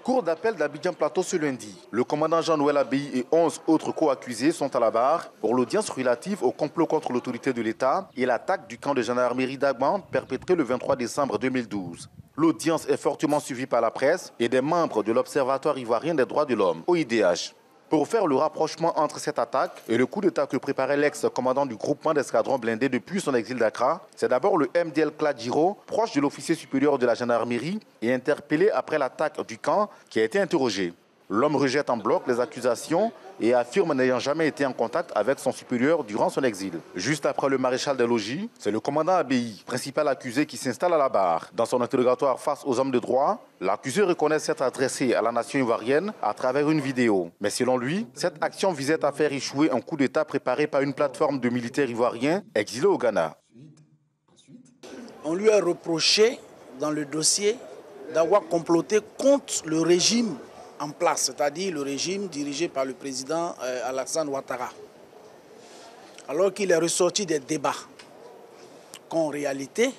Cour d'appel d'Abidjan Plateau ce lundi. Le commandant Jean-Noël Abbaye et 11 autres co-accusés sont à la barre pour l'audience relative au complot contre l'autorité de l'État et l'attaque du camp de gendarmerie d'Agban perpétrée le 23 décembre 2012. L'audience est fortement suivie par la presse et des membres de l'Observatoire ivoirien des droits de l'homme, OIDH. Pour faire le rapprochement entre cette attaque et le coup d'État que préparait l'ex-commandant du groupement d'escadrons blindés depuis son exil d'Accra, c'est d'abord le MDL Kladjiro, proche de l'officier supérieur de la gendarmerie et interpellé après l'attaque du camp, qui a été interrogé. L'homme rejette en bloc les accusations et affirme n'ayant jamais été en contact avec son supérieur durant son exil. Juste après le maréchal des logis, c'est le commandant Abbaye, principal accusé, qui s'installe à la barre. Dans son interrogatoire face aux hommes de droit, l'accusé reconnaît s'être adressé à la nation ivoirienne à travers une vidéo. Mais selon lui, cette action visait à faire échouer un coup d'État préparé par une plateforme de militaires ivoiriens exilés au Ghana. On lui a reproché dans le dossier d'avoir comploté contre le régime en place, c'est-à-dire le régime dirigé par le président Alassane Ouattara. Alors qu'il est ressorti des débats qu'en réalité,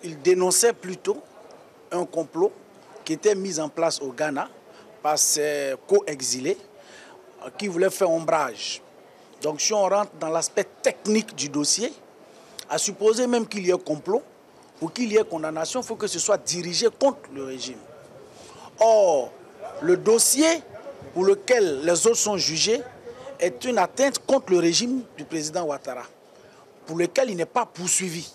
il dénonçait plutôt un complot qui était mis en place au Ghana par ses co-exilés qui voulaient faire ombrage. Donc si on rentre dans l'aspect technique du dossier, à supposer même qu'il y ait complot, pour qu'il y ait condamnation, il faut que ce soit dirigé contre le régime. Or, le dossier pour lequel les autres sont jugés est une atteinte contre le régime du président Ouattara, pour lequel il n'est pas poursuivi.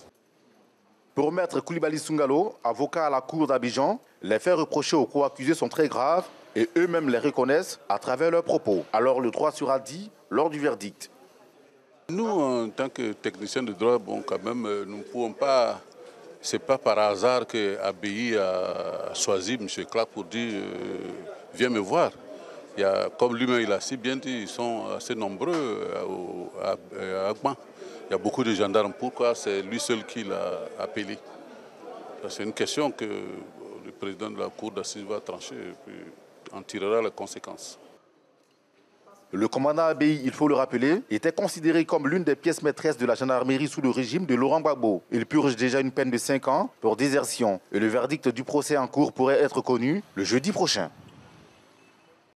Pour Maître Koulibaly Soungalo, avocat à la cour d'Abidjan, les faits reprochés aux co-accusés sont très graves et eux-mêmes les reconnaissent à travers leurs propos. Alors le droit sera dit lors du verdict. Nous, en tant que techniciens de droit, quand même, nous ne pouvons pas. Ce n'est pas par hasard qu'Abbaye a choisi M. Clark pour dire viens me voir. Comme lui-même il a si bien dit, ils sont assez nombreux à Agban. Il y a beaucoup de gendarmes. Pourquoi c'est lui seul qui l'a appelé? C'est une question que le président de la cour d'assises va trancher et puis en tirera les conséquences. Le commandant Abbaye, il faut le rappeler, était considéré comme l'une des pièces maîtresses de la gendarmerie sous le régime de Laurent Gbagbo. Il purge déjà une peine de 5 ans pour désertion et le verdict du procès en cours pourrait être connu le jeudi prochain.